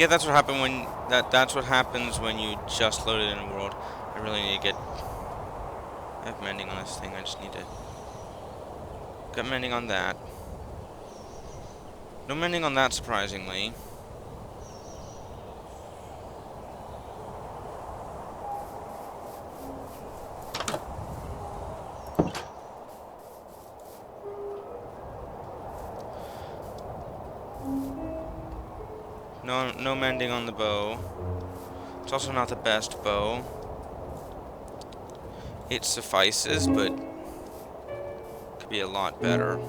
Yeah, that's what happened when that's what happens when you just load it in a world. I really need to get. I have mending on this thing. I just need to get mending on that. No mending on that, surprisingly. No mending on the bow. It's also not the best bow. It suffices, but could be a lot better.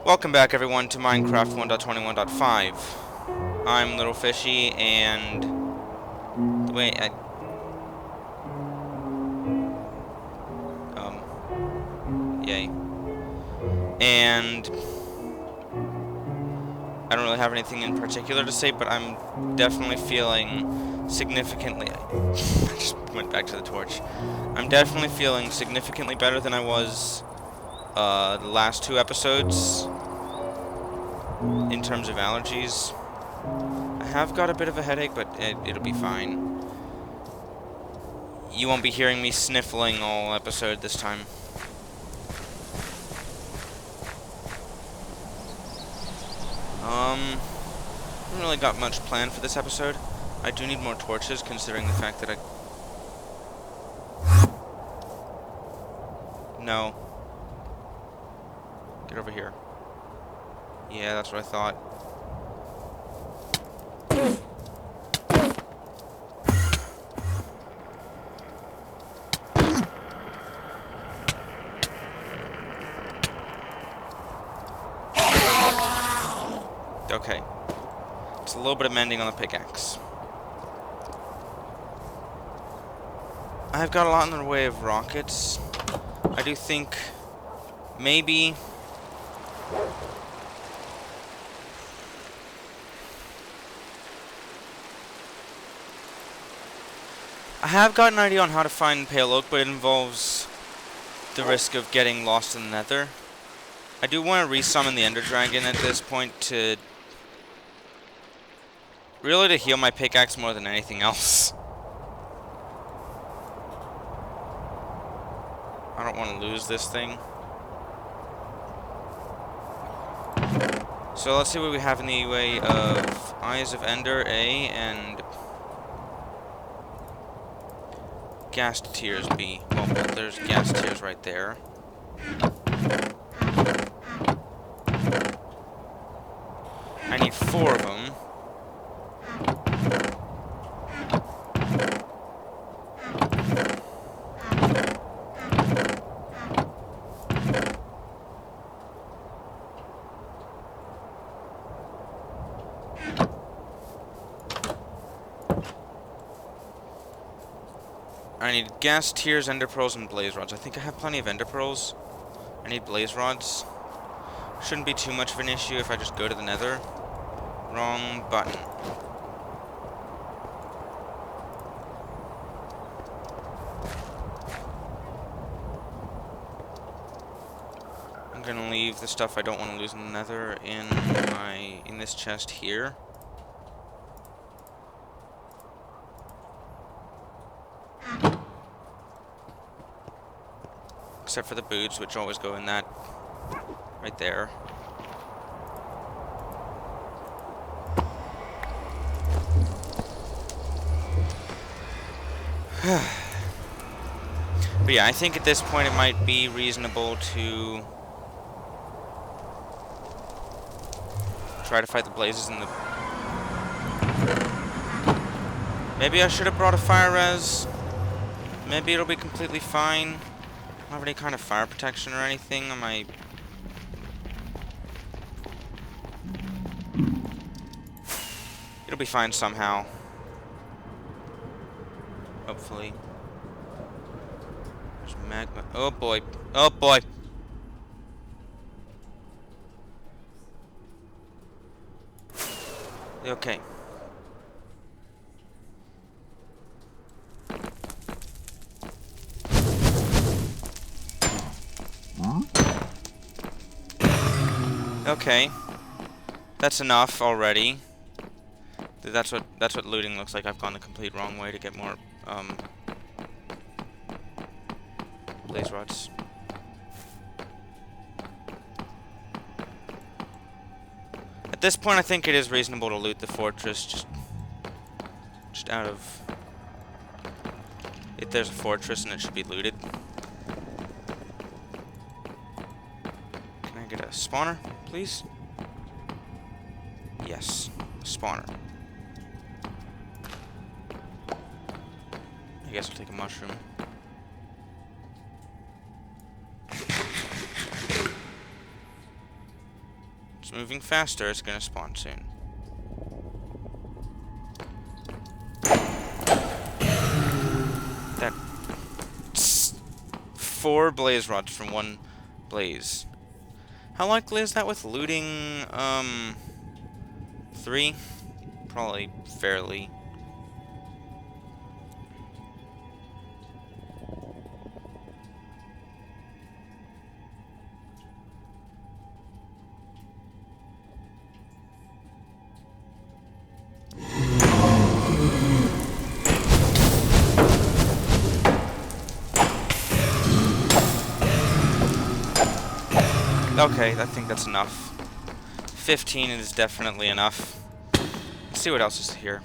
Welcome back, everyone, to Minecraft 1.21.5. I'm Little Fishy, and the way yay. And I don't really have anything in particular to say, but I'm definitely feeling significantly. I just went back to the torch. I'm definitely feeling significantly better than I was the last 2 episodes in terms of allergies. I have got a bit of a headache, but it'll be fine. You won't be hearing me sniffling all episode this time. I haven't really got much planned for this episode. I do need more torches, considering the fact that No. Get over here. Yeah, that's what I thought. Okay. It's a little bit of mending on the pickaxe. I've got a lot in the way of rockets. I do think maybe I have got an idea on how to find pale oak, but it involves the risk of getting lost in the nether. I do want to resummon the ender dragon at this point to really to heal my pickaxe more than anything else. I don't want to lose this thing. So let's see what we have in the way of Eyes of Ender, A, and Ghast Tears, B. Well, there's Ghast Tears right there. I need 4 of them. I need gas tears, ender pearls, and blaze rods. I think I have plenty of ender pearls. I need blaze rods. Shouldn't be too much of an issue if I just go to the nether. Wrong button. I'm gonna leave the stuff I don't want to lose in the nether in this chest here. Except for the boots, which always go in that right there. But yeah, I think at this point it might be reasonable to try to fight the blazes in the... Maybe I should have brought a fire res. Maybe it'll be completely fine. I don't have any kind of fire protection or anything on my... It'll be fine somehow. Hopefully. There's magma. Oh boy. Oh boy. Okay. Okay. That's enough already. That's what looting looks like. I've gone the complete wrong way to get more blaze rods. At this point, I think it is reasonable to loot the fortress just out of. If there's a fortress and it should be looted. Can I get a spawner, please? Yes, spawner. I guess I'll take a mushroom. It's moving faster, it's gonna spawn soon. That 4 blaze rods from 1 blaze. How likely is that with looting 3? Probably fairly. Okay, I think that's enough. 15 is definitely enough. Let's see what else is here.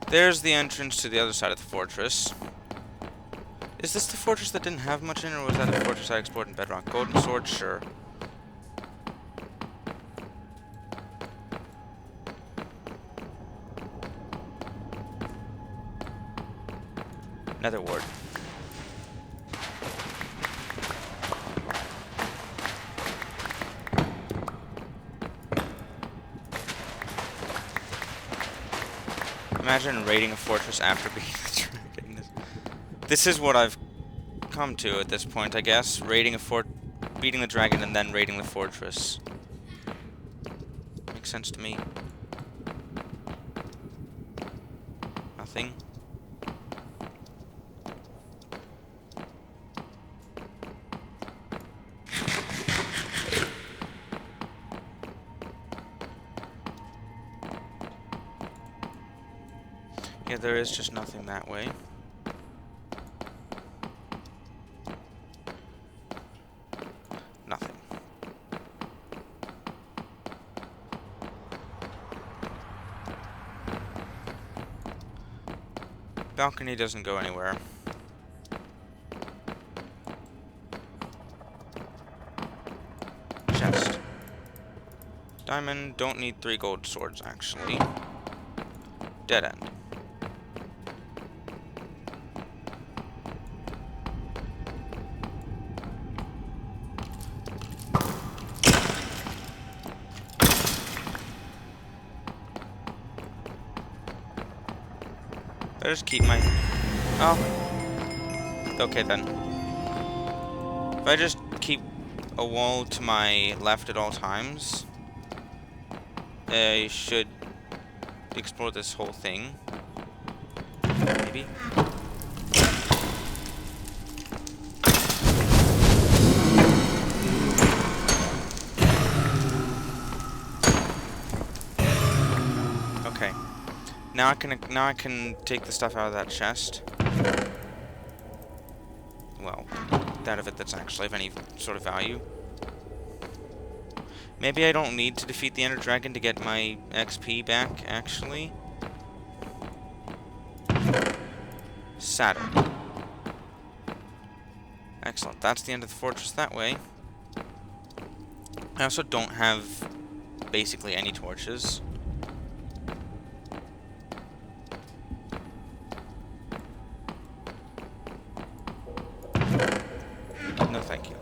There's the entrance to the other side of the fortress. Is this the fortress that didn't have much in it, or was that a fortress I explored in Bedrock? Golden sword, sure. Nether ward. Imagine raiding a fortress after beating the dragon. This is what I've come to at this point, I guess. Raiding a beating the dragon and then raiding the fortress. Makes sense to me. Nothing. Yeah, there is just nothing that way. Nothing. Balcony doesn't go anywhere. Chest. Diamond, don't need 3 gold swords, actually. Dead end. I just keep my... Oh. Okay then. If I just keep a wall to my left at all times, I should explore this whole thing. Maybe. Okay. Now I can take the stuff out of that chest. Well, that of it that's actually of any sort of value. Maybe I don't need to defeat the Ender Dragon to get my XP back, actually. Saturn. Excellent. That's the end of the fortress that way. I also don't have basically any torches. No, thank you.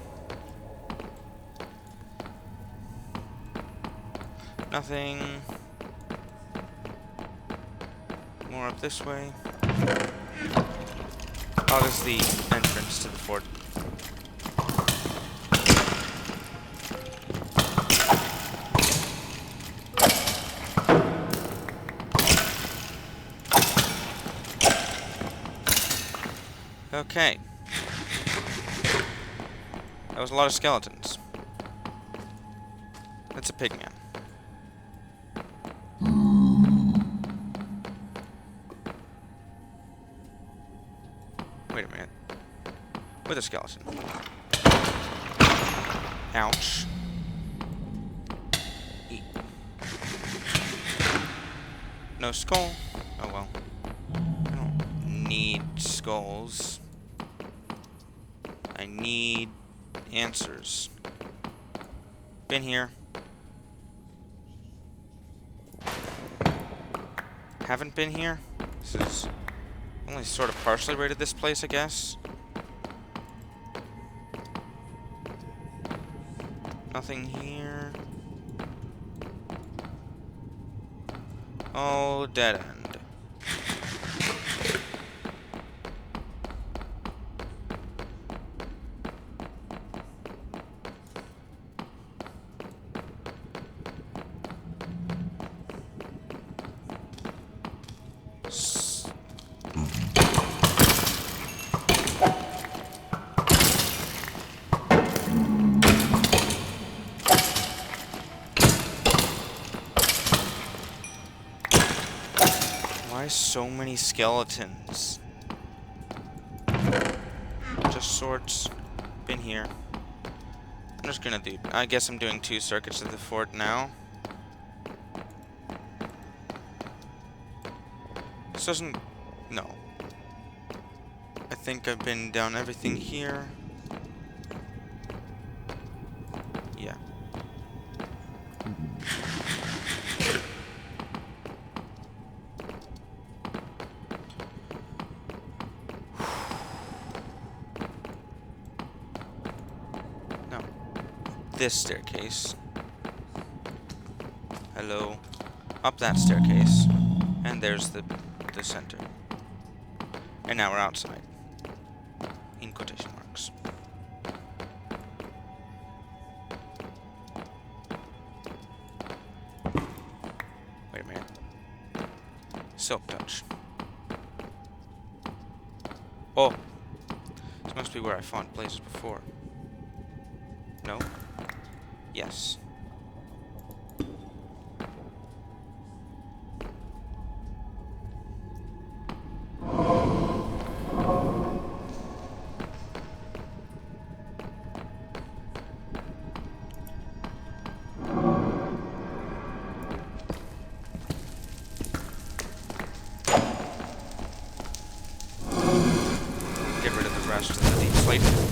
Nothing. More up this way. Oh, this is the entrance to the fort. Okay. That was a lot of skeletons. That's a pigman. Wait a minute. With a skeleton. Ouch. Eat. No skull. Oh well. I don't need skulls. I need answers. Been here. Haven't been here. This is only sort of partially rated this place, I guess. Nothing here. Oh, dead end. Why so many skeletons? Just swords. Been here. I'm just gonna do... I guess I'm doing 2 circuits of the fort now. This doesn't... No. I think I've been down everything here. Yeah. No. This staircase. Hello. Up that staircase. And there's the center. And now we're outside. In quotation marks. Wait a minute. Silk touch. Oh! This must be where I fought blazes before. No? Yes.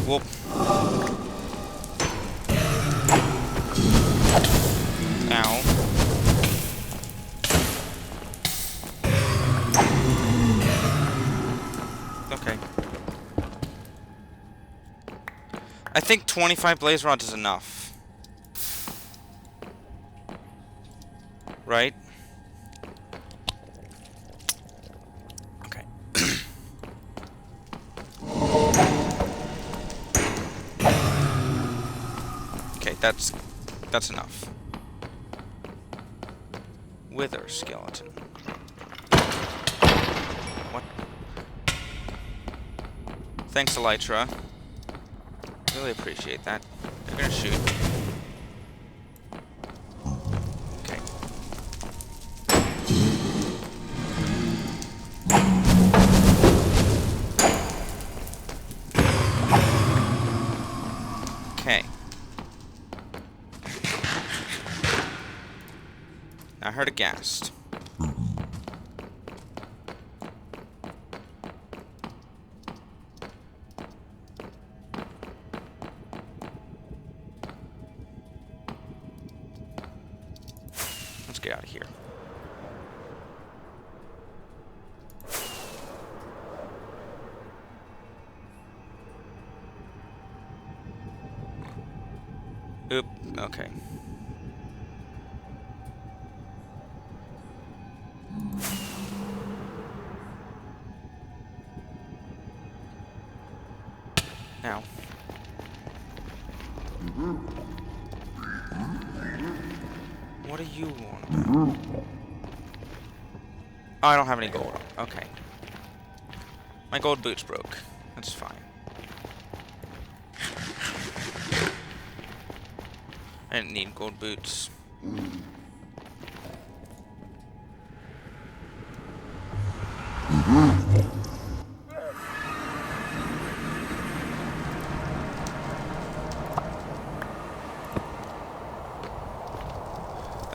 Whoop. Ow. Okay. I think 25 blaze rods is enough. Right? Okay. That's enough. Wither skeleton. What? Thanks, Elytra. Really appreciate that. They're gonna shoot. Okay. Okay. I heard a ghast. Let's get out of here. Oop, okay. Now. What do you want? Oh, I don't have any gold. Okay. My gold boots broke. That's fine. I didn't need gold boots.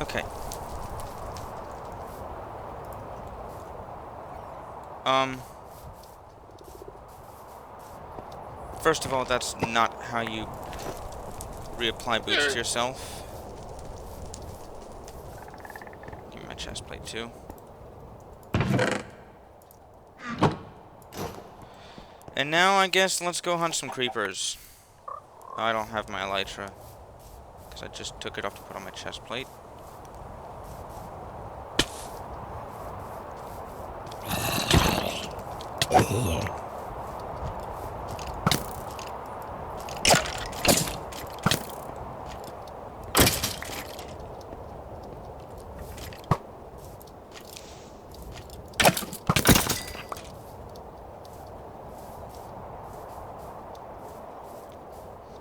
Okay. First of all, that's not how you reapply boots to yourself. Give me my chest plate too. And now I guess let's go hunt some creepers. Oh, I don't have my elytra, because I just took it off to put on my chest plate.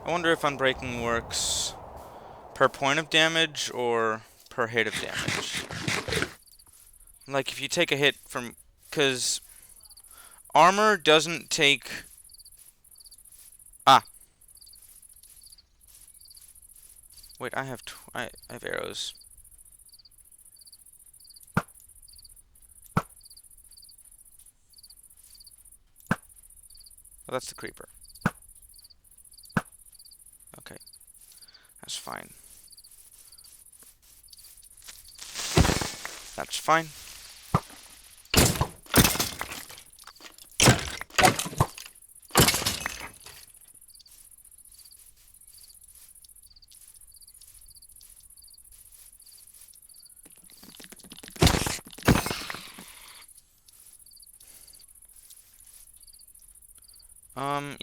I wonder if unbreaking works per point of damage or per hit of damage. Like if you take a hit from, because armor doesn't take, wait, I have arrows. Oh, that's the creeper. Okay, that's fine. That's fine.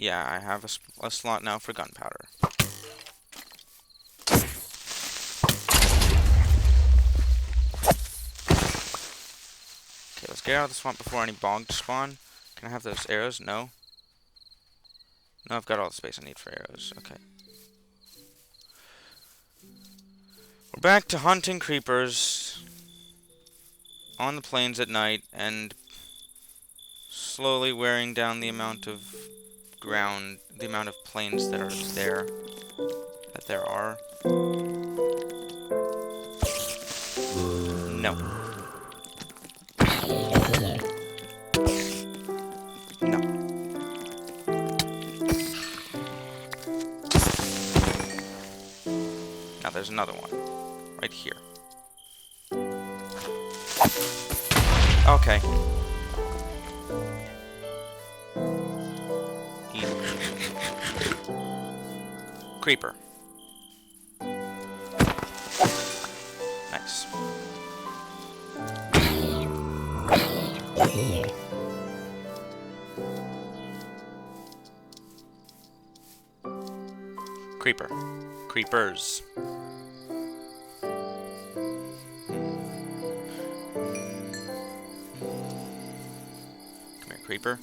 Yeah, I have a slot now for gunpowder. Okay, let's get out of the swamp before any bogs spawn. Can I have those arrows? No. No, I've got all the space I need for arrows. Okay. We're back to hunting creepers on the plains at night and slowly wearing down the amount of ground, the amount of plains that are there. That there are. No. No. Now there's another one. Right here. Okay. Creeper. Nice. Creeper. Creepers. Come here, creeper.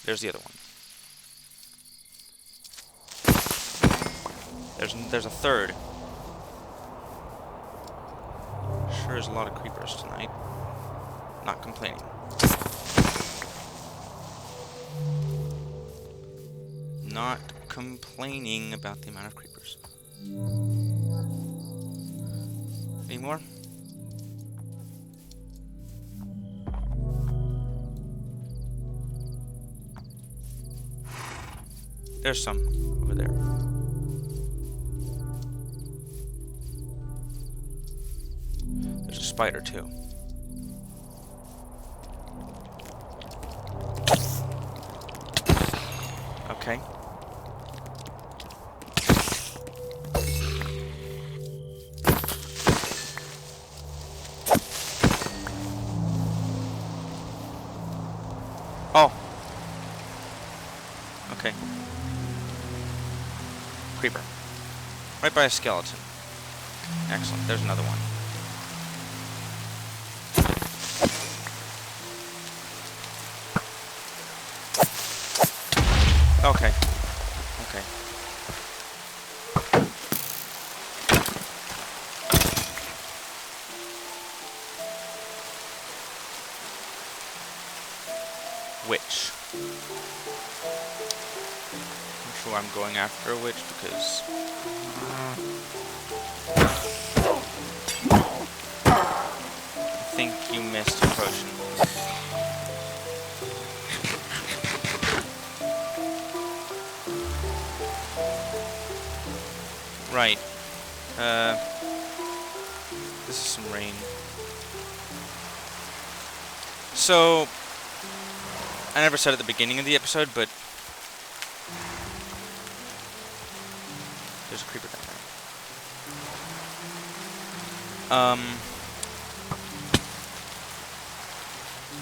There's the other one. There's a third. Sure is a lot of creepers tonight. Not complaining. Not complaining about the amount of creepers. Any more? There's some over there. There's a spider too. Okay. Oh. Okay. Creeper. Right by a skeleton. Excellent. There's another one. Okay. Okay. Witch. I'm sure I'm going after a witch because... I think you missed your potion. Right. This is some rain. So, I never said at the beginning of the episode, but there's a creeper down there.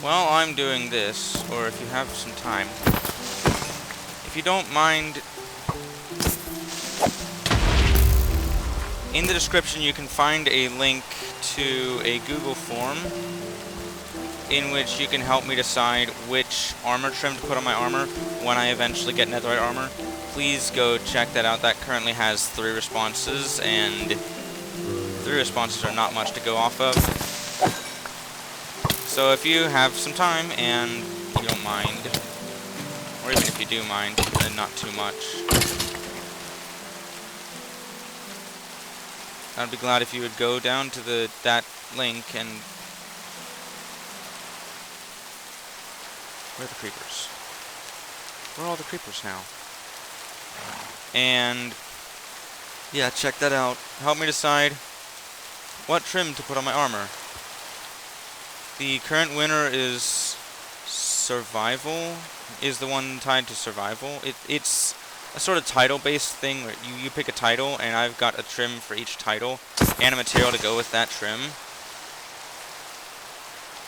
While I'm doing this, or if you have some time, if you don't mind, in the description you can find a link to a Google form in which you can help me decide which armor trim to put on my armor when I eventually get Netherite Armor. Please go check that out. That currently has 3 responses, and 3 responses are not much to go off of. So if you have some time and you don't mind, or even if you do mind, then not too much, I'd be glad if you would go down to that link and... Where are the creepers? Where are all the creepers now? And... yeah, check that out. Help me decide what trim to put on my armor. The current winner is Survival, is the one tied to Survival. It's a sort of title-based thing where you pick a title, and I've got a trim for each title, and a material to go with that trim.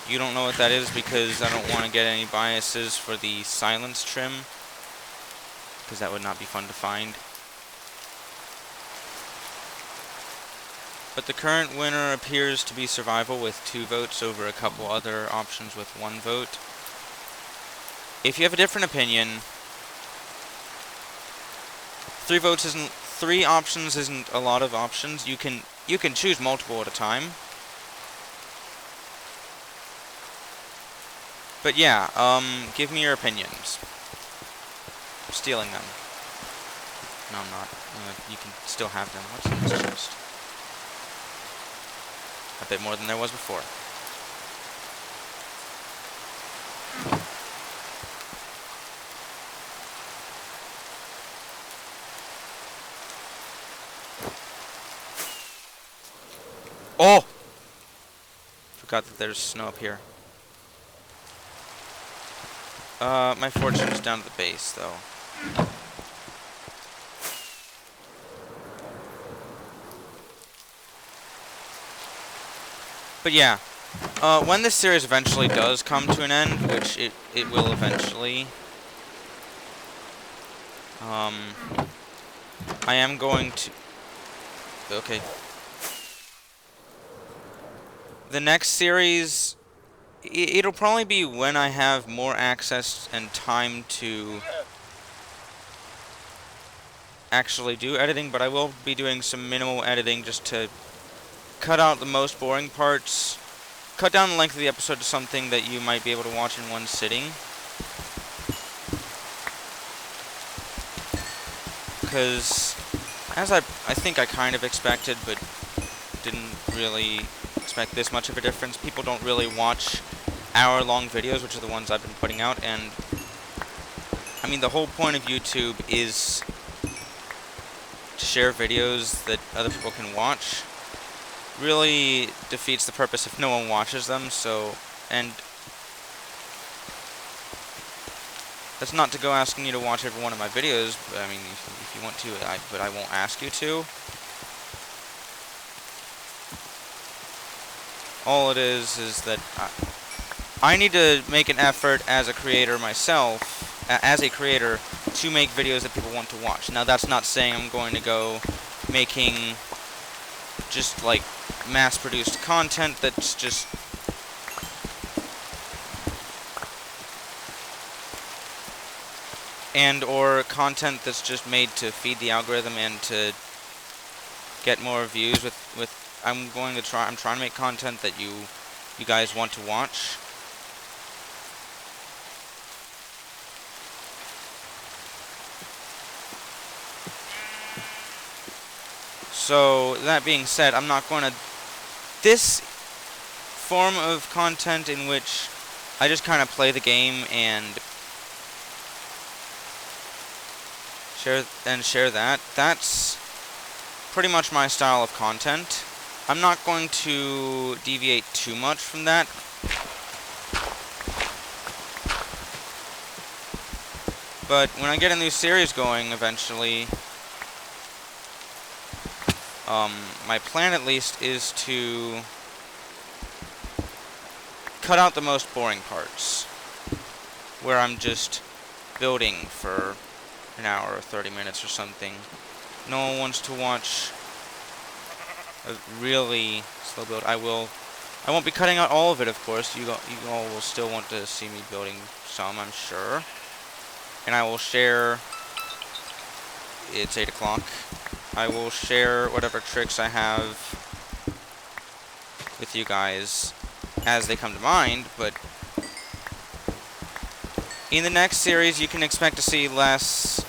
You don't know what that is because I don't want to get any biases for the silence trim, because that would not be fun to find. But the current winner appears to be Survival with 2 votes over a couple other options with 1 vote. If you have a different opinion, 3 options isn't a lot of options. You can choose multiple at a time. But yeah, give me your opinions. I'm stealing them. No, I'm not. You can still have them. What's in this chest? A bit more than there was before. Oh! Forgot that there's snow up here. My fortune is down to the base, though. But yeah, when this series eventually does come to an end, which it will eventually, I am going to... Okay. The next series, it'll probably be when I have more access and time to actually do editing, but I will be doing some minimal editing just to cut out the most boring parts, cut down the length of the episode to something that you might be able to watch in one sitting. Because, as I think I kind of expected, but didn't really expect this much of a difference, people don't really watch hour-long videos, which are the ones I've been putting out, and I mean, the whole point of YouTube is to share videos that other people can watch. Really defeats the purpose if no one watches them, so, and that's not to go asking you to watch every one of my videos, but I mean, if you want to, but I won't ask you to. All it is that I need to make an effort as a creator myself, as a creator, to make videos that people want to watch. Now, that's not saying I'm going to go making just, like, mass-produced content that's just... and or content that's just made to feed the algorithm and to get more views I'm trying to make content that you guys want to watch. So that being said, I'm not going to this form of content in which I just kind of play the game and share that. That's pretty much my style of content. I'm not going to deviate too much from that. But when I get a new series going eventually, my plan at least is to cut out the most boring parts, where I'm just building for an hour or 30 minutes or something. No one wants to watch a really slow build. I won't be cutting out all of it, of course. You all will still want to see me building some, I'm sure. And I will share. It's 8 o'clock. I will share whatever tricks I have with you guys as they come to mind, but in the next series you can expect to see less.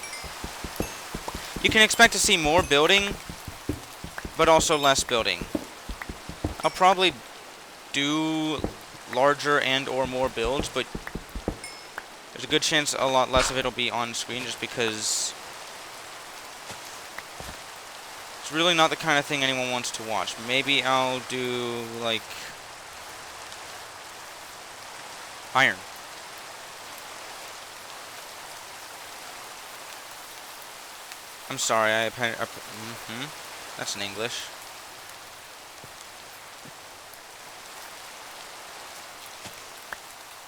You can expect to see more building, but also less building. I'll probably do larger and or more builds, but there's a good chance a lot less of it will be on screen just because it's really not the kind of thing anyone wants to watch. Maybe I'll do, like, iron. I'm sorry, that's in English.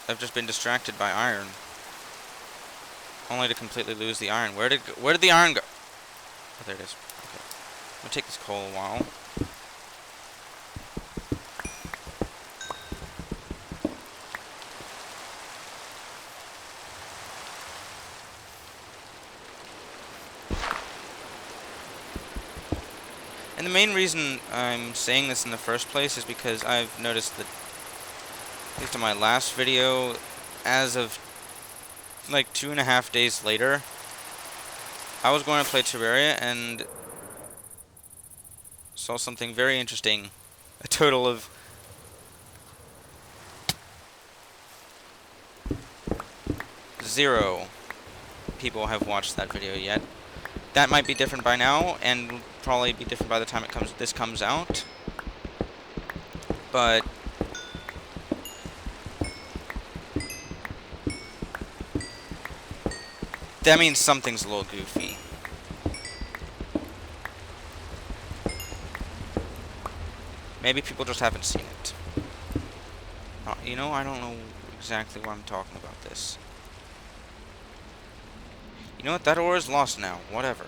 I've just been distracted by iron, only to completely lose the iron. Where did the iron go? Oh, there it is. Okay. I'm gonna take this coal a while. And the main reason I'm saying this in the first place is because I've noticed that, at least in my last video, as of like 2.5 days later, I was going to play Terraria and saw something very interesting. A total of 0 people have watched that video yet. That might be different by now, and will probably be different by the time this comes out. But that means something's a little goofy. Maybe people just haven't seen it. You know, I don't know exactly why I'm talking about this. You know what? That ore is lost now. Whatever.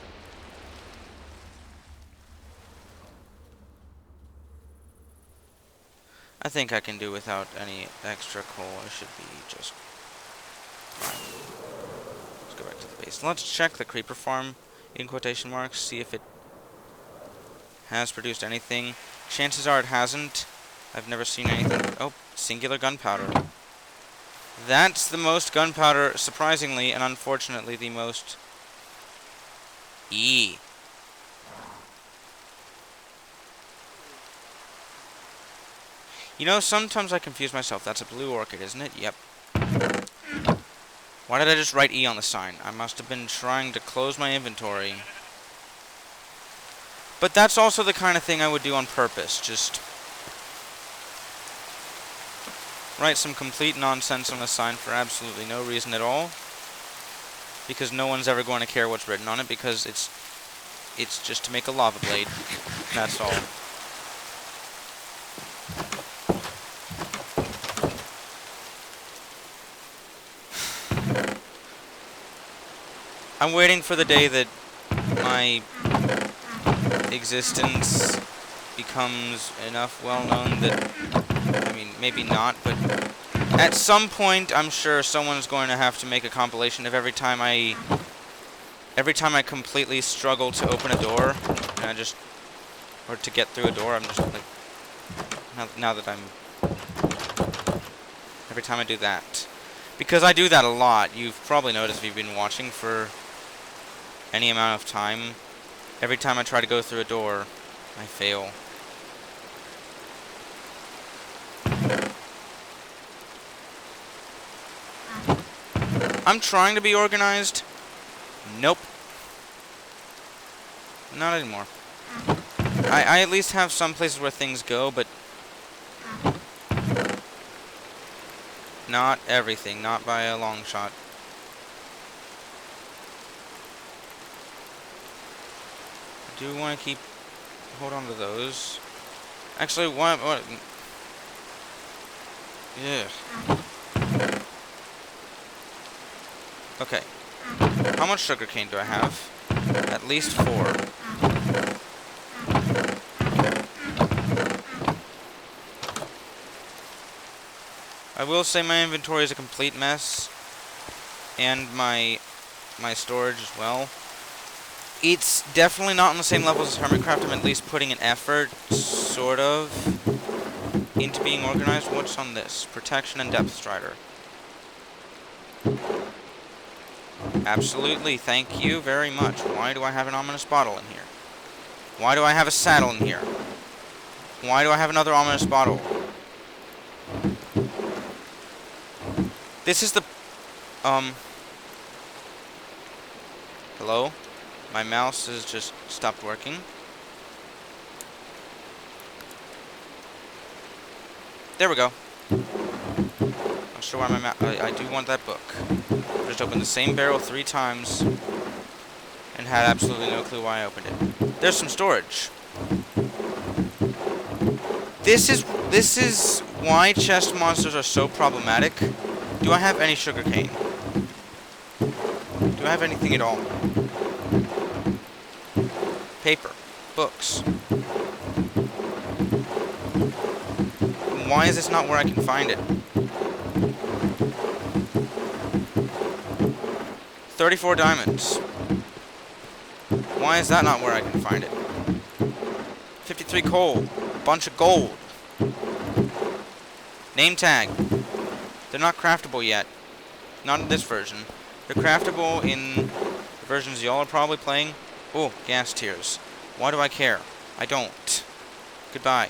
I think I can do without any extra coal. I should be just fine. Let's go back to the base. Let's check the creeper farm, in quotation marks, see if it has produced anything. Chances are it hasn't. I've never seen anything. Oh, singular gunpowder. That's the most gunpowder, surprisingly, and unfortunately the most You know, sometimes I confuse myself. That's a blue orchid, isn't it? Yep. Why did I just write E on the sign? I must have been trying to close my inventory. But that's also the kind of thing I would do on purpose. Just write some complete nonsense on a sign for absolutely no reason at all. Because no one's ever going to care what's written on it, because it's just to make a lava blade. That's all. I'm waiting for the day that my existence becomes enough well known that, I mean, maybe not, but At some point, I'm sure someone's going to have to make a compilation of every time I completely struggle to open a door, and or to get through a door, I'm just like, now that every time I do that. Because I do that a lot. You've probably noticed if you've been watching for any amount of time. Every time I try to go through a door, I fail. I'm trying to be organized. Nope. Not anymore. I at least have some places where things go, but not everything. Not by a long shot. I do want to hold on to those. Actually, what? Yeah. Okay. How much sugarcane do I have? At least 4. I will say my inventory is a complete mess. And my storage as well. It's definitely not on the same level as Hermitcraft. I'm at least putting an effort, sort of, into being organized. What's on this? Protection and Depth Strider. Absolutely, thank you very much. Why do I have an ominous bottle in here? Why do I have a saddle in here? Why do I have another ominous bottle? This is the... Hello? My mouse has just stopped working. There we go. Not sure why my mouse... I do want that book. Just opened the same barrel 3 times and had absolutely no clue why I opened it. There's some storage. This is why chest monsters are so problematic. Do I have any sugarcane? Do I have anything at all? Paper. Books. Why is this not where I can find it? 34 diamonds. Why is that not where I can find it? 53 coal. Bunch of gold. Name tag. They're not craftable yet. Not in this version. They're craftable in the versions y'all are probably playing. Oh, gas tiers. Why do I care? I don't. Goodbye.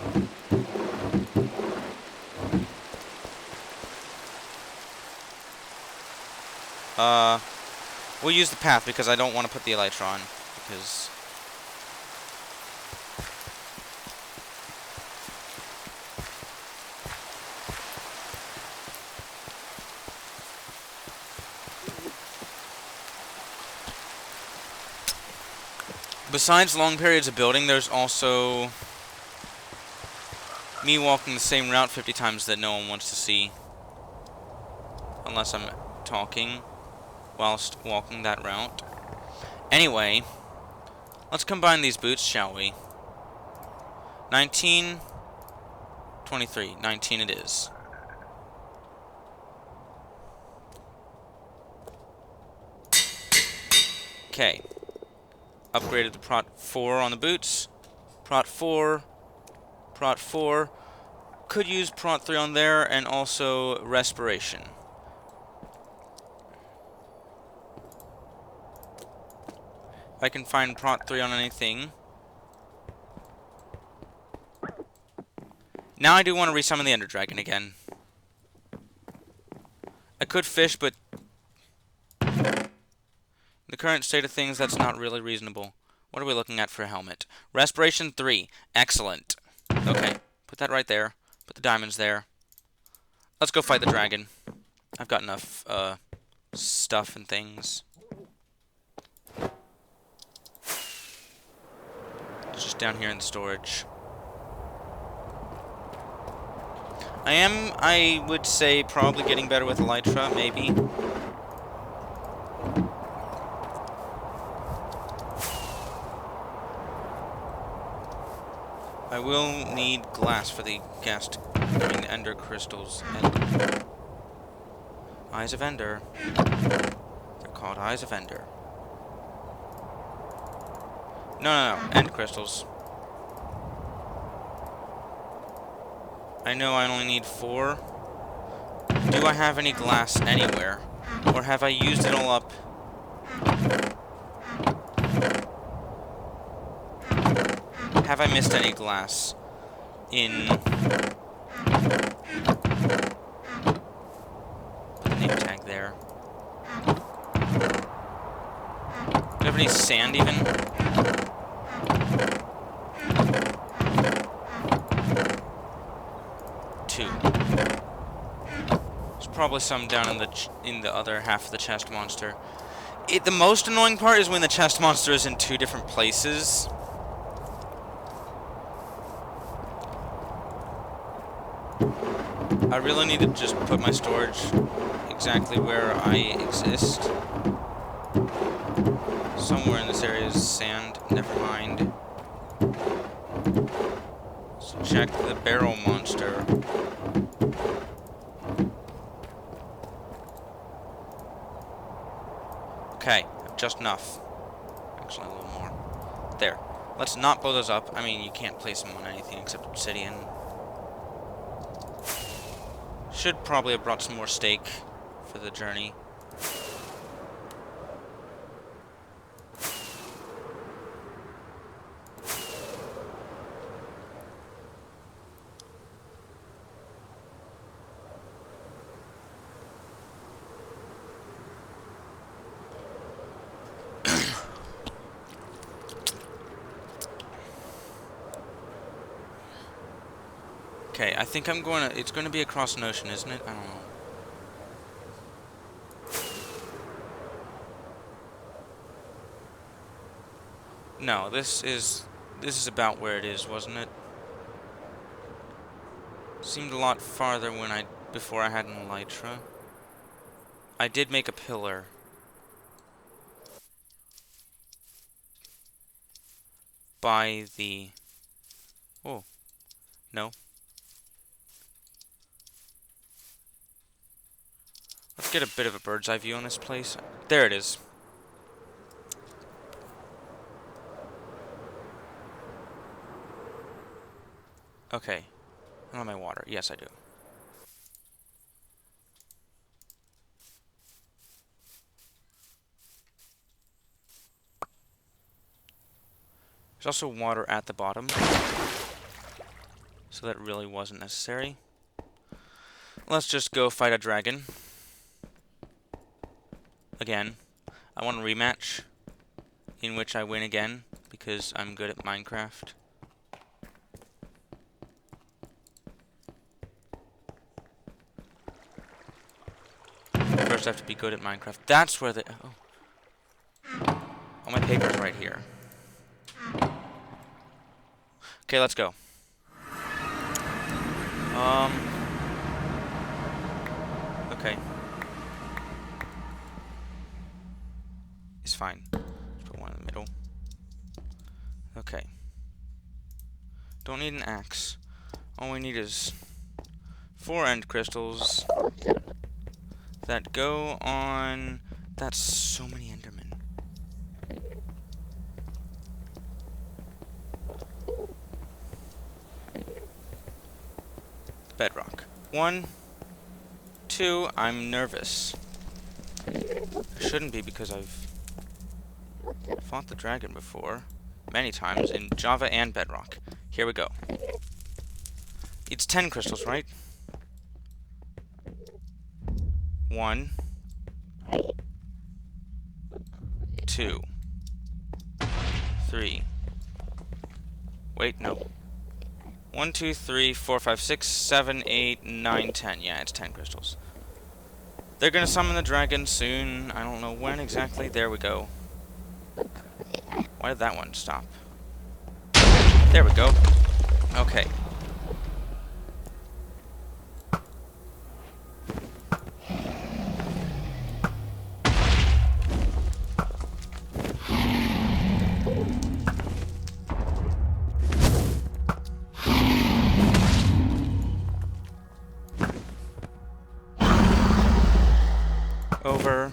We'll use the path because I don't want to put the elytra on. Because... besides long periods of building, there's also me walking the same route 50 times that no one wants to see. Unless I'm talking whilst walking that route. Anyway, let's combine these boots, shall we? 19, 23. 19 it is. Okay. Upgraded to Prot 4 on the boots. Prot 4. Prot 4. Could use Prot 3 on there, and also Respiration. If I can find Prot 3 on anything. Now I do want to resummon the Ender Dragon again. I could fish, but... in the current state of things, that's not really reasonable. What are we looking at for a helmet? Respiration 3. Excellent. Okay, put that right there. Put the diamonds there. Let's go fight the dragon. I've got enough, stuff and things. It's just down here in the storage. I would say, probably getting better with elytra, maybe. I will need glass for the gas to bring the ender crystals in. Eyes of Ender. They're called Eyes of Ender. No, End crystals. I know I only need 4. Do I have any glass anywhere? Or have I used it all up? Have I missed any glass in... Put the name tag there. Do you have any sand even? There's probably some down in the other half of the chest monster. The most annoying part is when the chest monster is in 2 different places. I really need to just put my storage exactly where I exist. Somewhere in this area is sand. Never mind. So check the barrel monster. Okay, just enough. Actually, a little more. There. Let's not blow those up. I mean, you can't place them on anything except obsidian. Should probably have brought some more steak for the journey. Okay, I think I'm going to... It's going to be across an ocean, isn't it? I don't know. No, this is about where it is, wasn't it? Seemed a lot farther before I had an elytra. I did make a pillar. By the... Oh. No. Let's get a bit of a bird's eye view on this place. There it is. Okay. I don't have my water. Yes, I do. There's also water at the bottom. So that really wasn't necessary. Let's just go fight a dragon. Again. I want a rematch in which I win again because I'm good at Minecraft. First I have to be good at Minecraft. That's where the... Oh. All my paper's right here. Okay, let's go. Okay. It's fine. Let's put one in the middle. Okay. Don't need an axe. All we need is 4 end crystals that go on... That's so many endermen. Bedrock. 1, 2, I'm nervous. I shouldn't be because I've fought the dragon before. Many times in Java and Bedrock. Here we go. It's 10 crystals, right? 1, 2, 3. Wait, no. 1, 2, 3, 4, 5, 6, 7, 8, 9, 10. Yeah, it's 10 crystals. They're gonna summon the dragon soon. I don't know when exactly. There we go. Why did that one stop? There we go. Okay. over.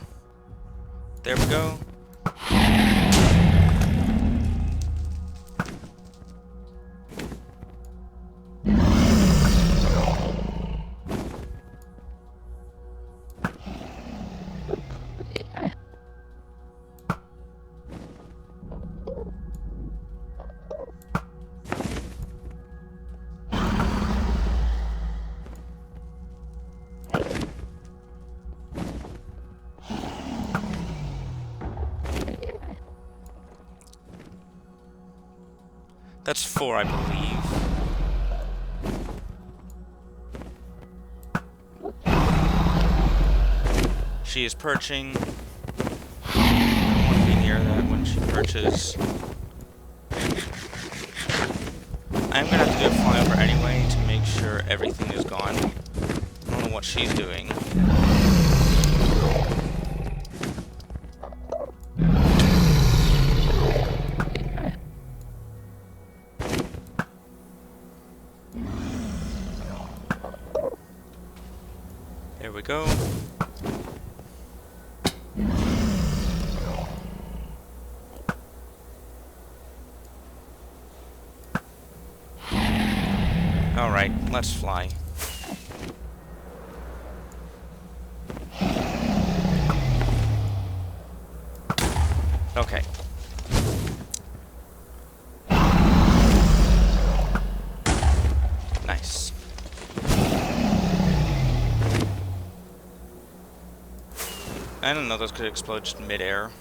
There we go. That's 4, I believe. She is perching. I don't want to be near that when she perches. I'm gonna have to do a flyover anyway to make sure everything is gone. I don't know what she's doing. There we go. Alright, let's fly. Okay. Nice. I don't know, those could explode just mid-air.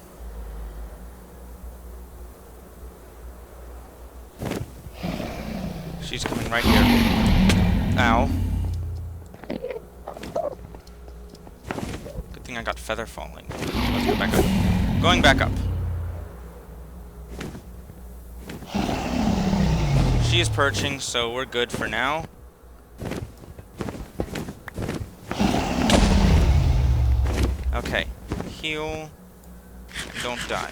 She's coming right here. Ow. Good thing I got feather falling. Let's go back up. Going back up. She is perching, so we're good for now. Okay. Heal. And don't die.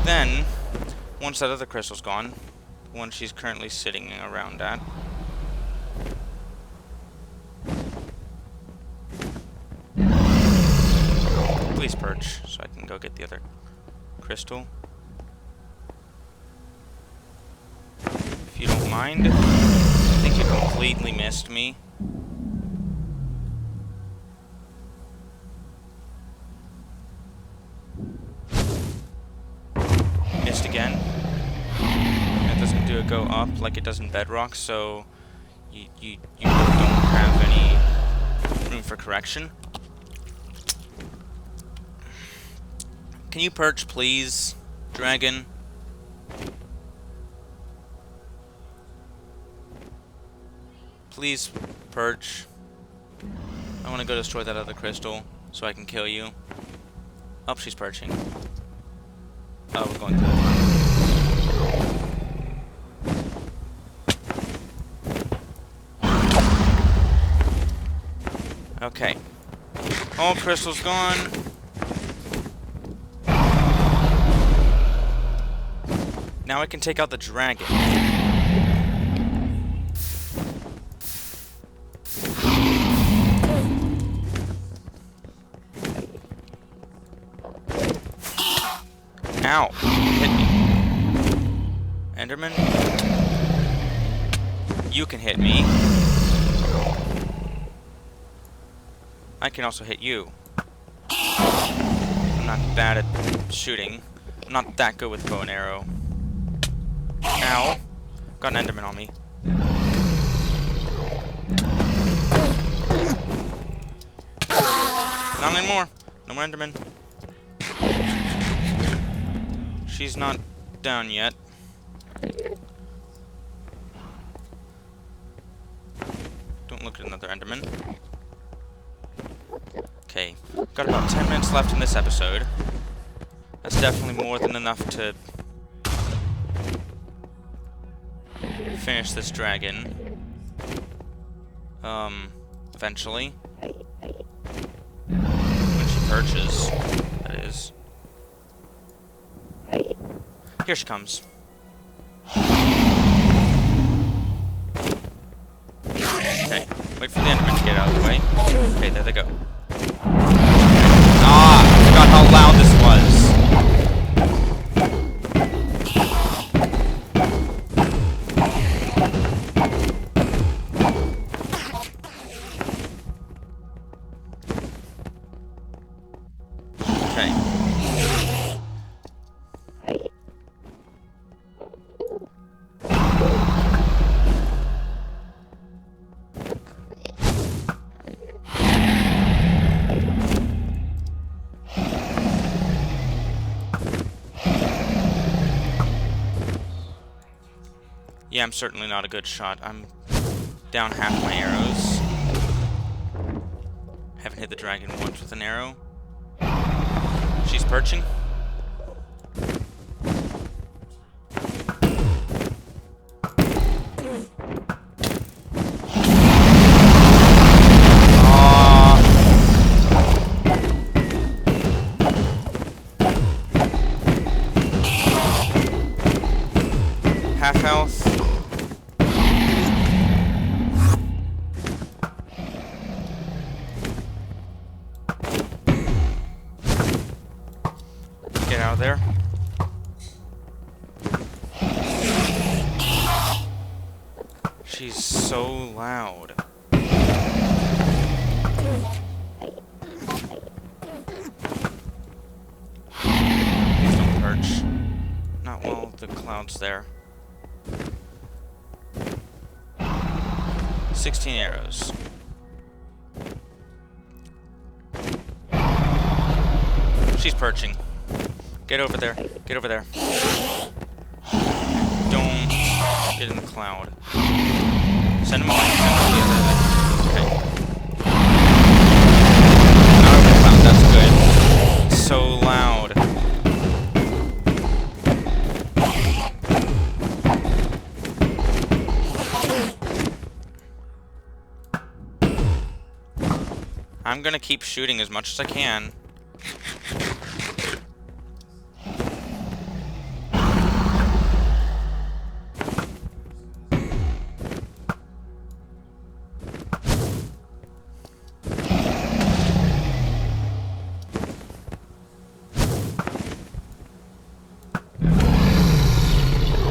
Then, once that other crystal's gone, the one she's currently sitting around at, please perch, so I can go get the other crystal. If you don't mind. I think you completely missed me. Missed again. It doesn't do a go up like it does in Bedrock, so you really don't have any room for correction. Can you perch, please, dragon? Please perch. I want to go destroy that other crystal so I can kill you. Oh, she's perching. Oh, we're going through. Okay. All crystals gone. Now I can take out the dragon. Ow! Hit me. Enderman? You can hit me. I can also hit you. I'm not bad at shooting. I'm not that good with bow and arrow. Ow! Got an enderman on me. Not anymore. No more enderman. She's not down yet. Don't look at another enderman. Okay, got about 10 minutes left in this episode. That's definitely more than enough to finish this dragon. Eventually. When she perches, that is. Here she comes. Wait for the Enderman to get out of the way. Okay, there they go. Ah! I forgot how loud this was. Yeah, I'm certainly not a good shot. I'm down half my arrows. Haven't hit the dragon once with an arrow. She's perching. Half health. Get out of there. She's so loud. Please don't perch. Not while the cloud's there. 16 arrows. She's perching. Get over there. Get over there. Don't get in the cloud. Send him away. Send him the other way. Okay. Not over the cloud. That's good. It's so loud. I'm gonna keep shooting as much as I can.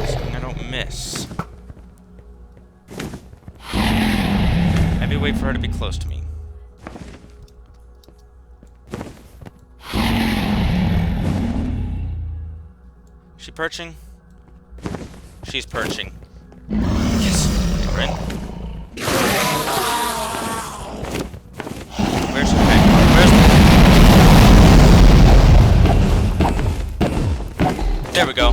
Assuming I don't miss. Maybe wait for her to be close to me. She perching? She's perching. Yes. We're in. Where's her head? Where's... There we go.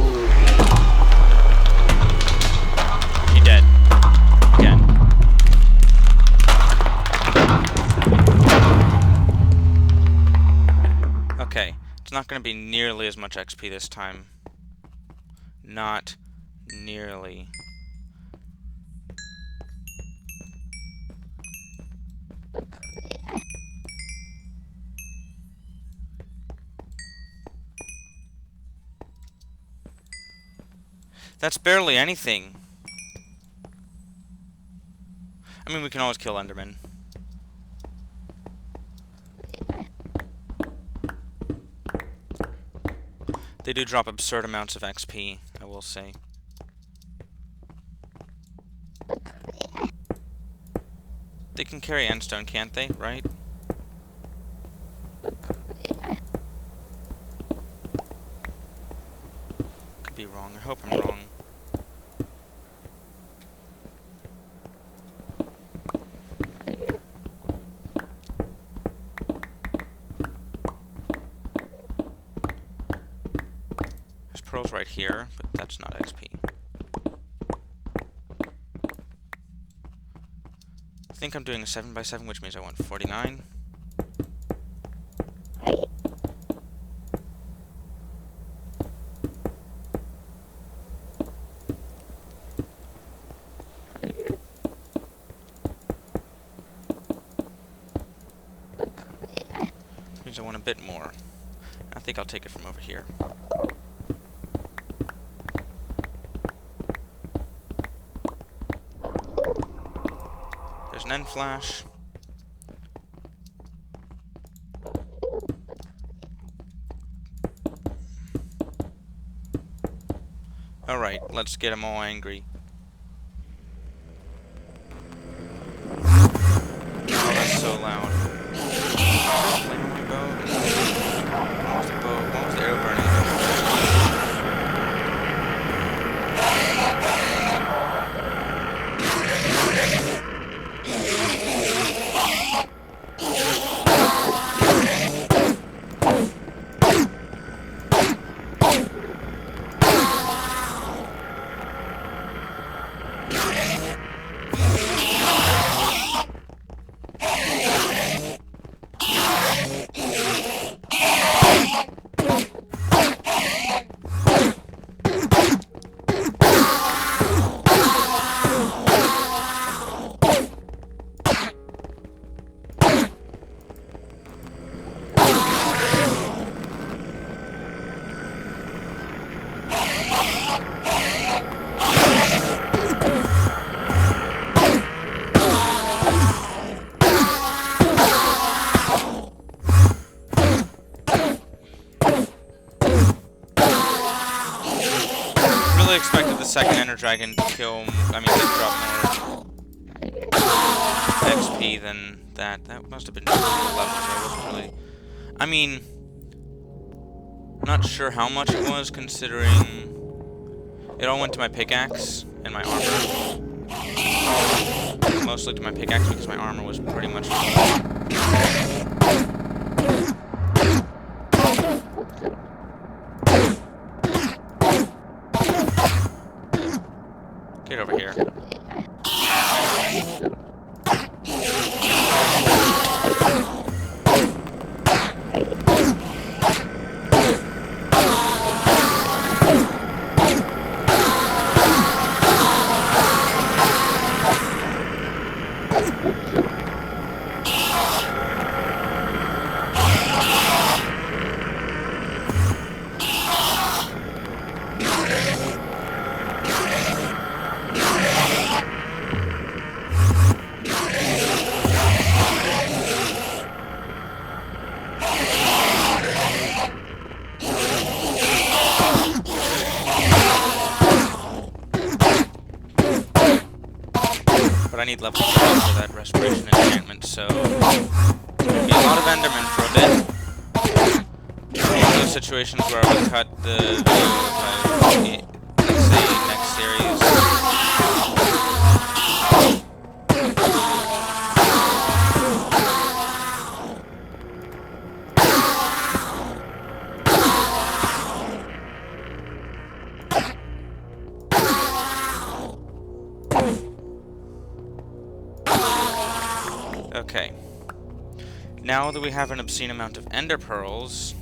He dead. Again. Okay. It's not going to be nearly as much XP this time. Not nearly. That's barely anything. I mean, we can always kill Enderman. They do drop absurd amounts of XP, I will say. They can carry endstone, can't they? Right? Could be wrong. I hope I'm wrong. Pearls right here, but that's not XP. I think I'm doing a 7x7, which means I want 49. Means I want a bit more. I think I'll take it from over here. an end flash. Alright, let's get them all angry. Oh, that's so loud. My boat. What was the boat? What was the arrow burning? Expected the second Ender Dragon to kill, to drop more XP than that. That must have been levels. I wasn't really. I mean, not sure how much it was, considering it all went to my pickaxe and my armor. Mostly to my pickaxe because my armor was pretty much. Get over here. But I need level 3 for that respiration enchantment, so there'll be a lot of Endermen for a bit. One of those situations where I would cut the video if let's say, next series. Okay. Now that we have an obscene amount of ender pearls,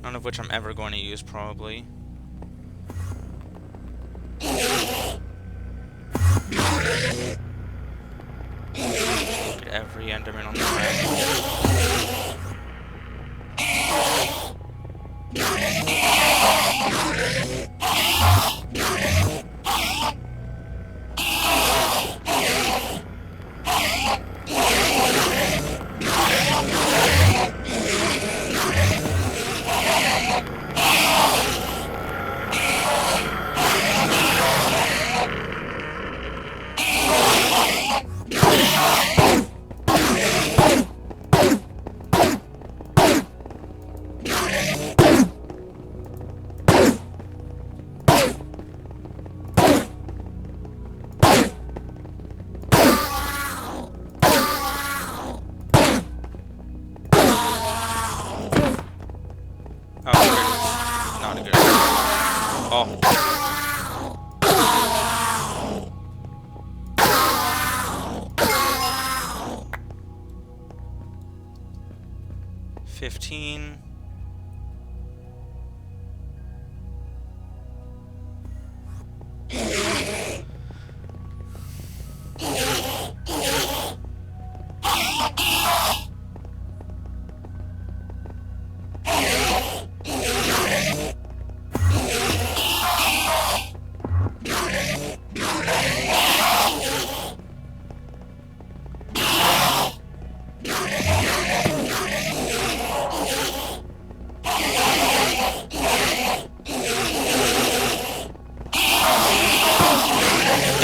none of which I'm ever going to use, probably. Look at every Enderman on the map. Oh, not a good. Oh. 15.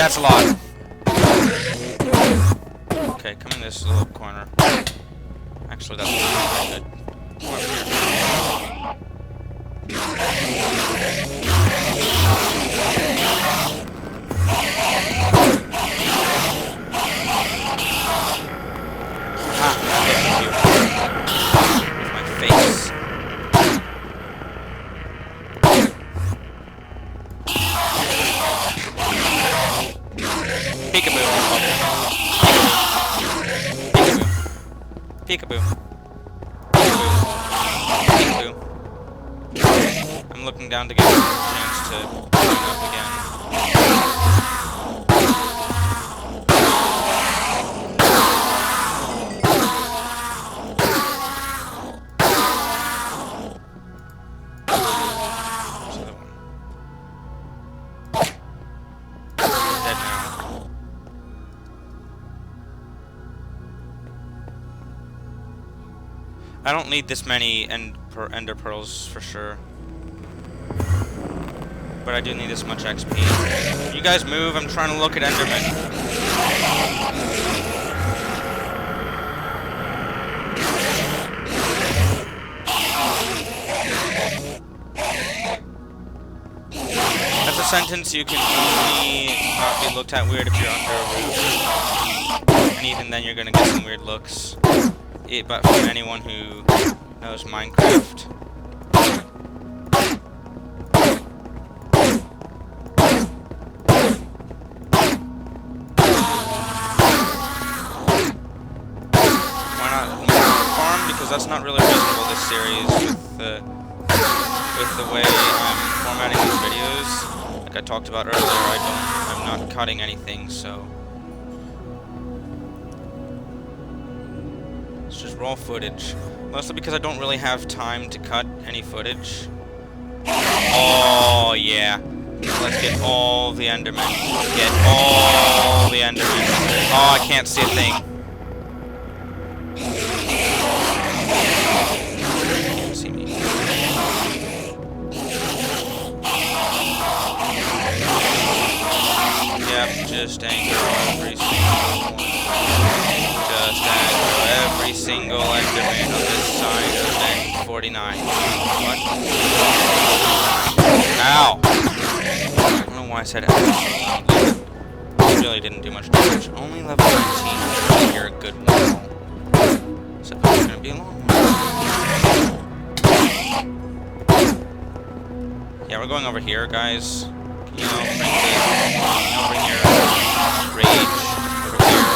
That's a lot. Okay, come in this little corner. Actually, that's pretty good. Come over here. With my face. Peekaboo. Peekaboo. Peekaboo. I'm looking down to get a chance to clean up again. I don't need this many ender pearls for sure. But I do need this much XP. You guys move, I'm trying to look at Enderman. That's a sentence you can only not be looked at weird if you're under a roof. And even then you're gonna get some weird looks. But from anyone who knows Minecraft. Why not farm? Because that's not really reasonable this series with the way I'm formatting these videos. Like I talked about earlier, I'm not cutting anything, so it's just raw footage. Mostly because I don't really have time to cut any footage. Oh, yeah. Let's get all the Endermen. Get all the Endermen. Oh, I can't see a thing. Can't see me. Yep, just anger every single one. Just aggro every single Enderman on this side of End 49. What? Ow! I don't know why I said ow so loudly. It really didn't do much damage. Only level 19. I hear a good one. So it's gonna be a long one. Yeah, we're going over here, guys. You know, bring your rage over here.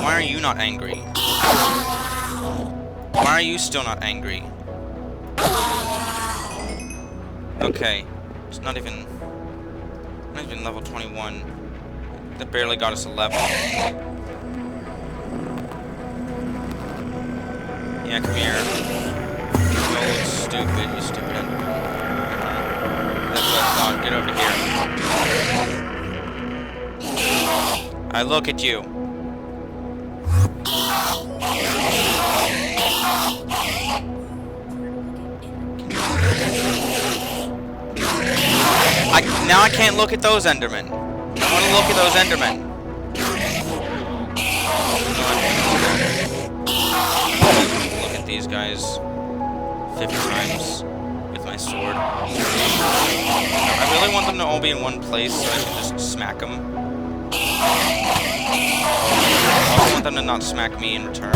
Why are you not angry? Why are you still not angry? Okay, it's not even level 21. That barely got us a level. Yeah, come here. You old stupid, you stupid Enderman. That's what I thought. Get over here. I look at you. Now I can't look at those Endermen. I want to look at those Endermen. Look at these guys 50 times with my sword. I really want them to all be in one place so I can just smack them. I also want them to not smack me in return.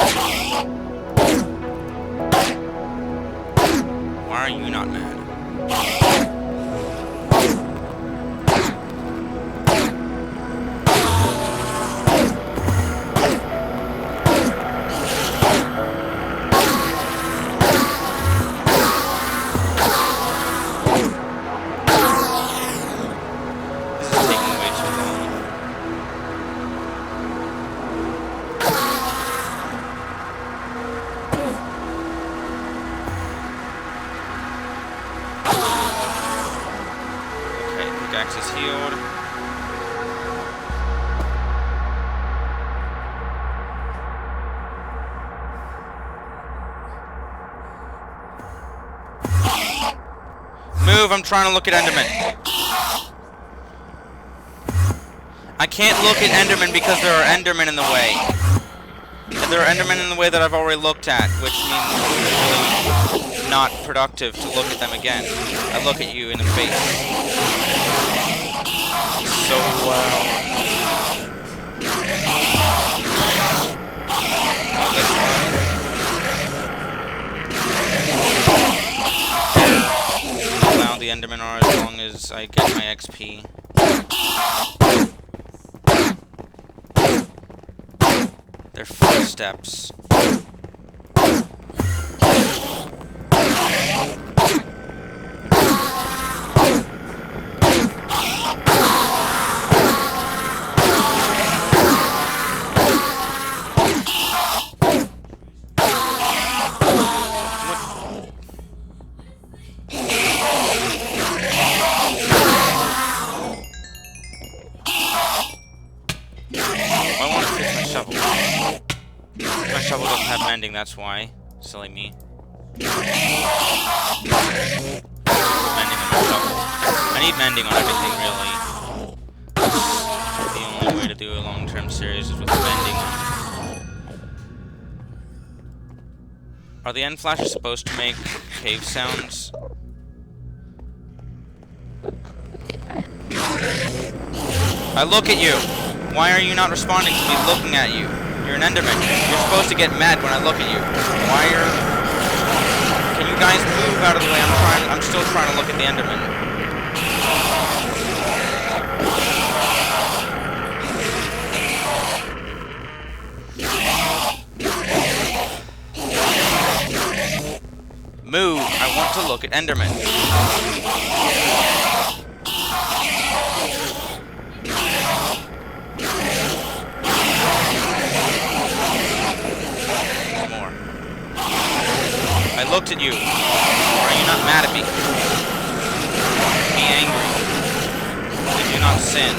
Why are you not mad? Is healed. move, I'm trying to look at Enderman. I can't look at Enderman because there are Endermen in the way. And there are Endermen in the way that I've already looked at, which means it's really not productive to look at them again. I look at you in the face. So, now the Endermen are as long as I get my XP. Their footsteps. Shovel doesn't have mending, that's why. Silly me. Mending on my shovel. I need mending on everything, really. The only way to do a long-term series is with mending. Are the end flashes supposed to make cave sounds? I look at you! Why are you not responding to me looking at you? You're an Enderman. You're supposed to get mad when I look at you. Why are... Can you guys move out of the way? I'm still trying to look at the Enderman. Move! I want to look at Enderman. I looked at you. Are you not mad at me? Be angry. Did you not sin?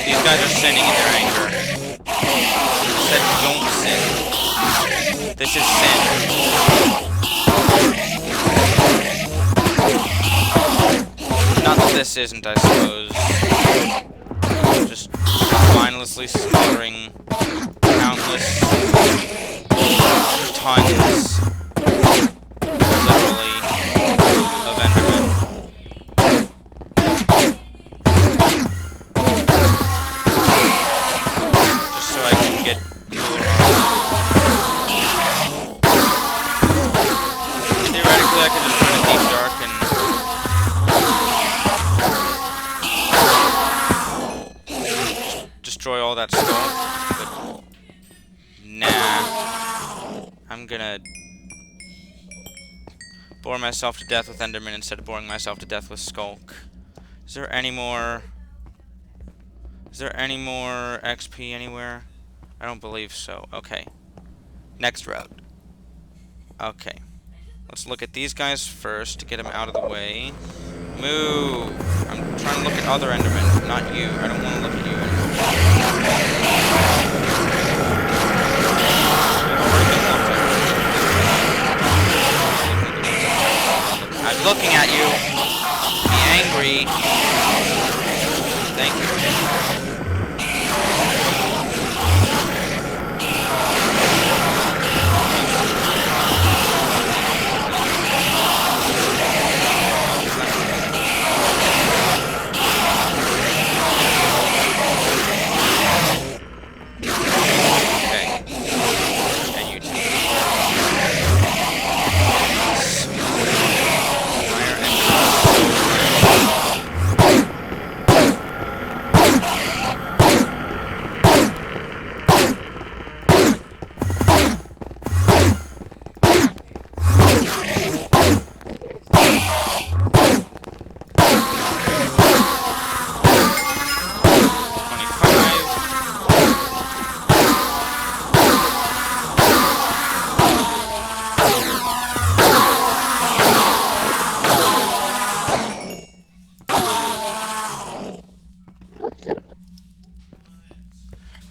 These guys are sinning in their anger. I said don't sin. This is sin. Not that this isn't, I suppose. Just mindlessly slaughtering countless tons, literally, of Endermen. Just so I can get cooler armor. Theoretically, I could just run a deep dark and destroy all that skull, but nah. I'm gonna bore myself to death with Enderman instead of boring myself to death with Skulk. Is there any more XP anywhere? I don't believe so. Okay. Next route. Okay. Let's look at these guys first to get them out of the way. Move! I'm trying to look at other Endermen, not you. I don't want to look at you anymore. I'm looking at you. Be angry. Thank you.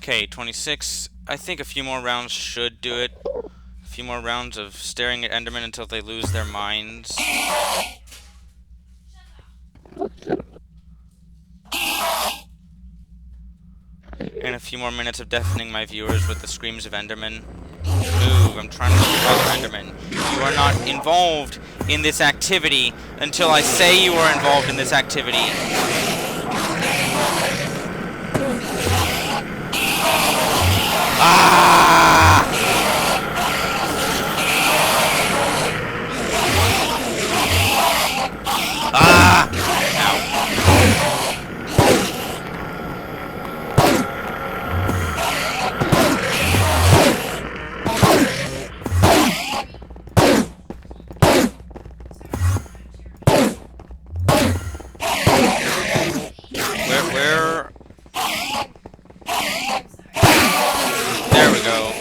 Okay, 26. I think a few more rounds should do it. A few more rounds of staring at Endermen until they lose their minds. And a few more minutes of deafening my viewers with the screams of Endermen. Move, I'm trying to look at other Endermen. You are not involved in this activity until I say you are involved in this activity. Ah! Ah! Ow. Where? There we go.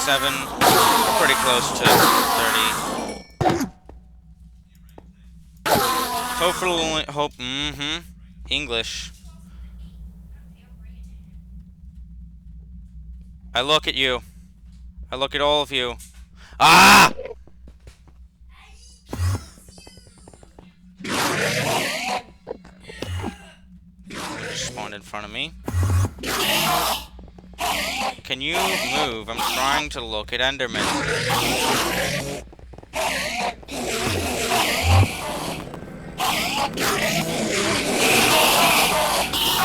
We're pretty close to 30. Hopefully, English. I look at you. I look at all of you. Ah! Spawned in front of me. Can you move? I'm trying to look at Enderman.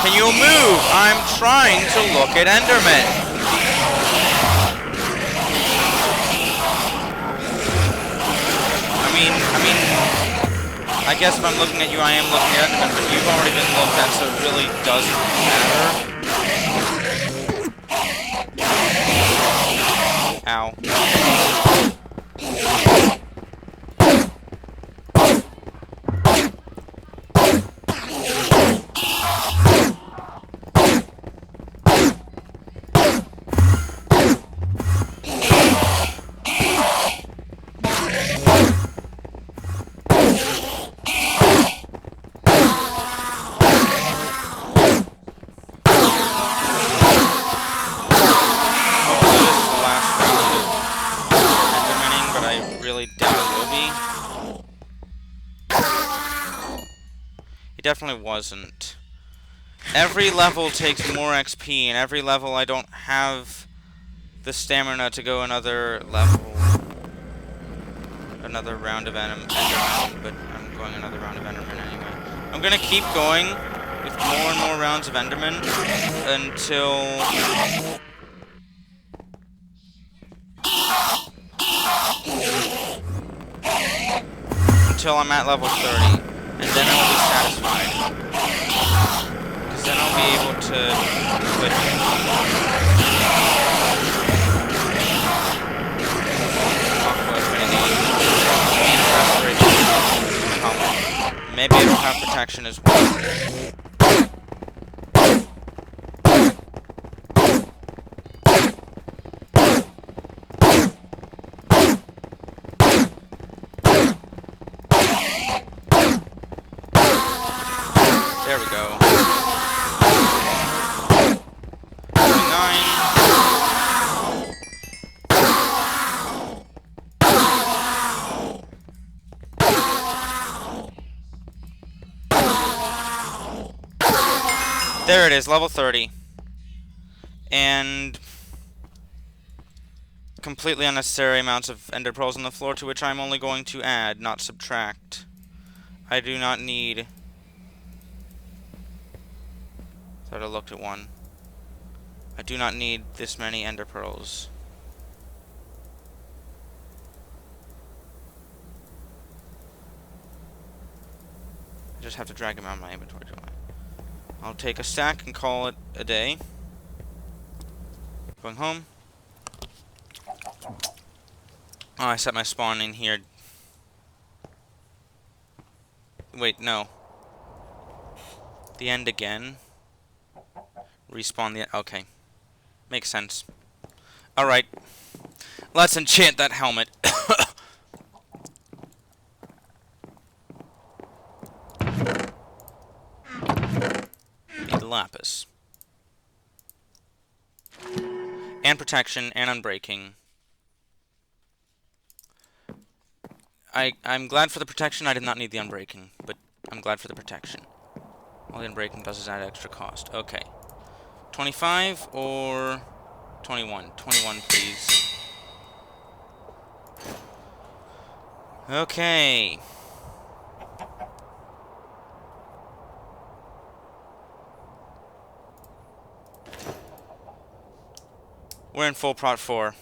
Can you move? I'm trying to look at Enderman. I guess if I'm looking at you, I am looking at Enderman, but you've already been looked at, so it really doesn't matter. Ow. Definitely wasn't. Every level takes more XP, and every level I don't have the stamina to go another level. Another round of Enderman, but I'm going another round of Enderman anyway. I'm gonna keep going with more and more rounds of Enderman until I'm at level 30. And then I will be satisfied. Because then I'll be able to put maybe it'll have protection as well. There we go. 29. There it is, level 30. And completely unnecessary amounts of ender pearls on the floor, to which I'm only going to add, not subtract. I do not need... Thought I looked at one. I do not need this many ender pearls. I just have to drag them out of my inventory, don't I? I'll take a stack and call it a day. Going home. Oh, I set my spawn in here. Wait, no. The end again. Respawn the... Okay. Makes sense. Alright. Let's enchant that helmet. And protection, and unbreaking. I'm glad for the protection. I did not need the unbreaking, but I'm glad for the protection. All the unbreaking does is add extra cost. Okay. 25 or 21? 21, please. Okay. We're in full prot 4.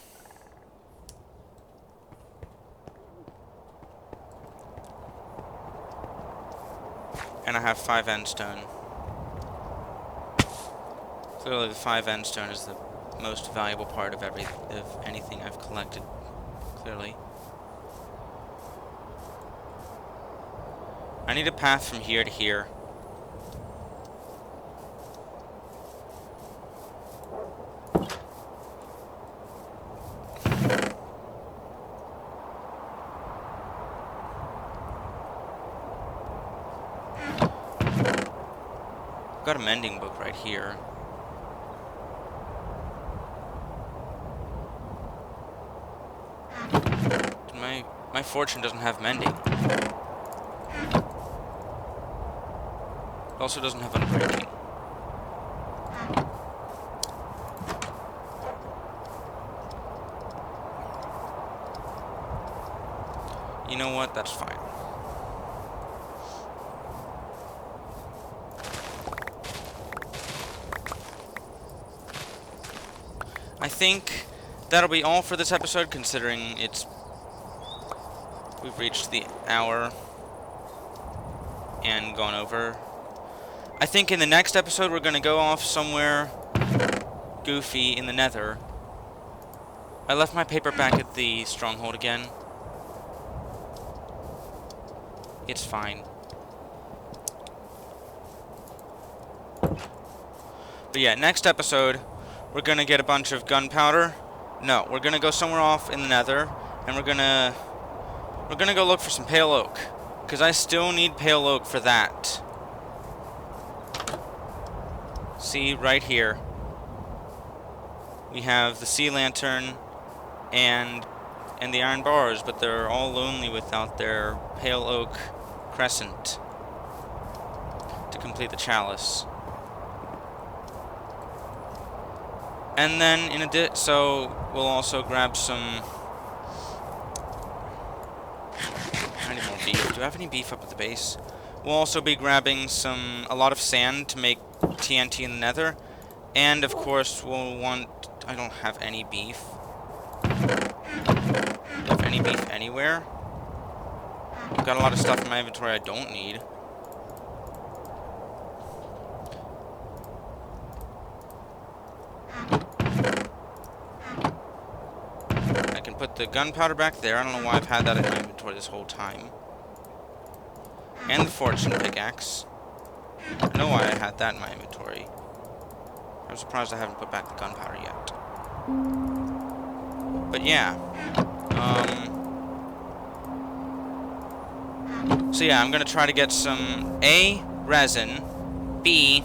And I have 5 endstone. Clearly the 5 endstone is the most valuable part of anything I've collected. Clearly. I need a path from here to here. I've got a mending book right here. My fortune doesn't have mending. It also doesn't have unbreaking. You know what? That's fine. I think that'll be all for this episode, considering we've reached the hour and gone over. I think in the next episode we're going to go off somewhere goofy in the Nether. I left my paper back at the stronghold again. It's fine. But yeah, next episode we're going to get a bunch of gunpowder. No, we're going to go somewhere off in the Nether, and we're going to go look for some pale oak, because I still need pale oak for that. See, right here. We have the sea lantern and the iron bars, but they're all lonely without their pale oak crescent to complete the chalice. And then, so we'll also grab some... I need more beef. Do I have any beef up at the base? We'll also be grabbing a lot of sand to make TNT in the Nether. And, of course, we'll want... I don't have any beef. Do I have any beef anywhere? I've got a lot of stuff in my inventory I don't need. I can put the gunpowder back there. I don't know why I've had that in my inventory this whole time. And the fortune pickaxe. I don't know why I had that in my inventory. I'm surprised I haven't put back the gunpowder yet. But yeah. So yeah, I'm gonna try to get some A, resin, B,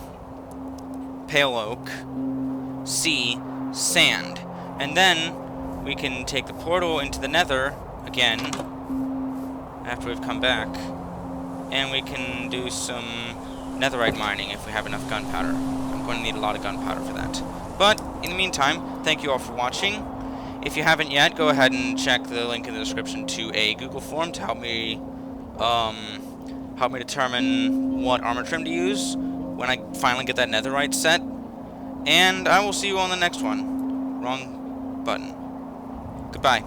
pale oak, C, sand. And then we can take the portal into the Nether again after we've come back. And we can do some netherite mining if we have enough gunpowder. I'm going to need a lot of gunpowder for that. But, in the meantime, thank you all for watching. If you haven't yet, go ahead and check the link in the description to a Google form to help me determine what armor trim to use when I finally get that netherite set. And I will see you on the next one. Wrong button. Goodbye.